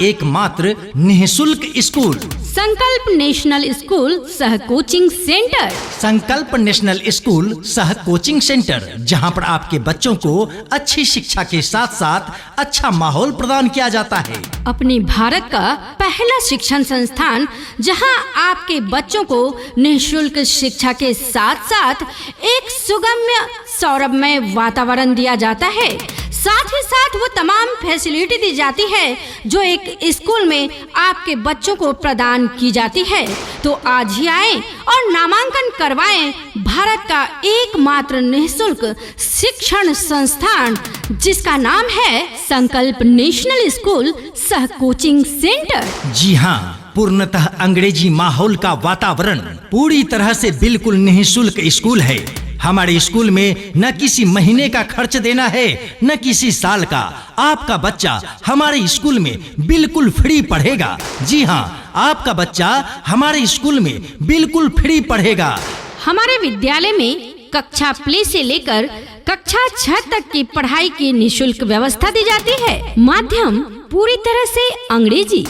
एकमात्र निःशुल्क स्कूल संकल्प नेशनल स्कूल सह कोचिंग सेंटर। संकल्प नेशनल स्कूल सह कोचिंग सेंटर, जहां पर आपके बच्चों को अच्छी शिक्षा के साथ साथ अच्छा माहौल प्रदान किया जाता है। अपने भारत का पहला शिक्षण संस्थान जहां आपके बच्चों को निःशुल्क शिक्षा के साथ साथ एक सुगम्य सौरभमय वातावरण दिया जाता है। साथ ही साथ वो तमाम फैसिलिटी दी जाती है जो एक स्कूल में आपके बच्चों को प्रदान की जाती है। तो आज ही आए और नामांकन करवाएं भारत का एकमात्र निःशुल्क शिक्षण संस्थान, जिसका नाम है संकल्प नेशनल स्कूल सह कोचिंग सेंटर। जी हाँ, पूर्णतः अंग्रेजी माहौल का वातावरण, पूरी तरह से बिल्कुल निःशुल्क स्कूल है। हमारे स्कूल में न किसी महीने का खर्च देना है न किसी साल का। आपका बच्चा हमारे स्कूल में बिल्कुल फ्री पढ़ेगा। जी हाँ, आपका बच्चा हमारे स्कूल में बिल्कुल फ्री पढ़ेगा। हमारे विद्यालय में कक्षा प्ले से लेकर कक्षा 6 तक की पढ़ाई की निःशुल्क व्यवस्था दी जाती है। माध्यम पूरी तरह से अंग्रेजी,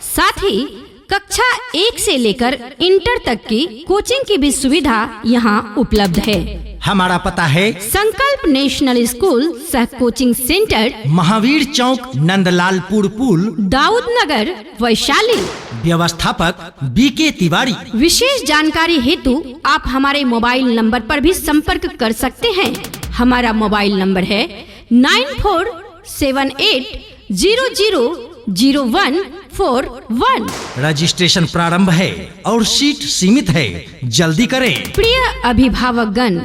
साथ ही कक्षा 1 से लेकर इंटर तक की कोचिंग की भी सुविधा यहाँ उपलब्ध है। हमारा पता है संकल्प नेशनल स्कूल सह कोचिंग सेंटर, महावीर चौक, नंदलालपुर पुल, दाऊद नगर, वैशाली। व्यवस्थापक BK तिवारी। विशेष जानकारी हेतु आप हमारे मोबाइल नंबर पर भी संपर्क कर सकते हैं। हमारा मोबाइल नंबर है 9478000141। रजिस्ट्रेशन प्रारंभ है और सीट सीमित है, जल्दी करें। प्रिय अभिभावकगण,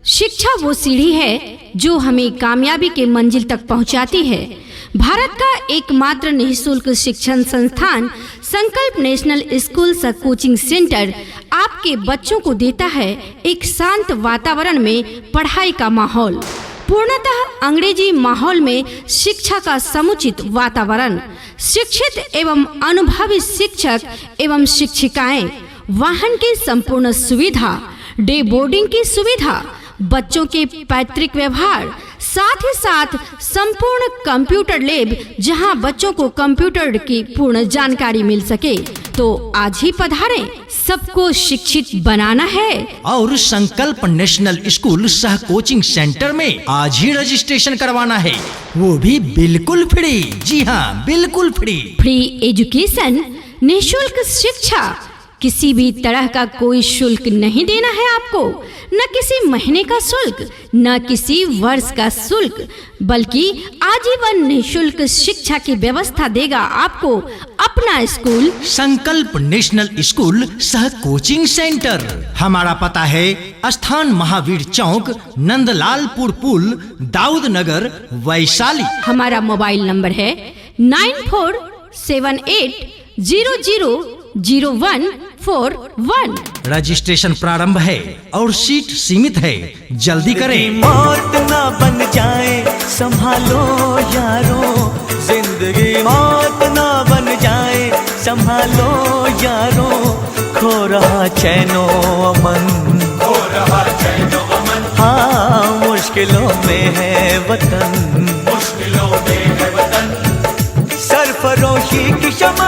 शिक्षा वो सीढ़ी है जो हमें कामयाबी के मंजिल तक पहुंचाती है। भारत का एकमात्र निःशुल्क शिक्षण संस्थान संकल्प नेशनल स्कूल सह कोचिंग सेंटर आपके बच्चों को देता है एक शांत वातावरण में पढ़ाई का माहौल, पूर्णतः अंग्रेजी माहौल में शिक्षा का समुचित वातावरण, शिक्षित एवं अनुभवी शिक्षक एवं शिक्षिकाएं, वाहन की संपूर्ण सुविधा, डे बोर्डिंग की सुविधा, बच्चों के पैतृक व्यवहार, साथ ही साथ संपूर्ण कंप्यूटर लैब जहां बच्चों को कंप्यूटर की पूर्ण जानकारी मिल सके। तो आज ही पधारें, सबको शिक्षित बनाना है। और संकल्प नेशनल स्कूल सह कोचिंग सेंटर में आज ही रजिस्ट्रेशन करवाना है, वो भी बिल्कुल फ्री। जी हाँ, बिल्कुल फ्री। फ्री एजुकेशन, निःशुल्क शिक्षा, किसी भी तरह का कोई शुल्क नहीं देना है आपको, न किसी महीने का शुल्क, न किसी वर्ष का शुल्क, बल्कि आजीवन निःशुल्क शिक्षा की व्यवस्था देगा आपको अपना स्कूल संकल्प नेशनल स्कूल सह कोचिंग सेंटर। हमारा पता है स्थान महावीर चौक, नंदलालपुर पुल, दाऊद नगर, वैशाली। हमारा मोबाइल नंबर है 9478000141। रजिस्ट्रेशन प्रारंभ है और सीट सीमित है, जल्दी करें। मौत ना बन जाए संभालो यारो, जिंदगी मौत ना बन जाए संभालो यारो, खो रहा चैनो अमन, खो रहा चैनो अमन, हाँ मुश्किलों में है वतन, मुश्किलों में है वतन, सरफरोशी की शमा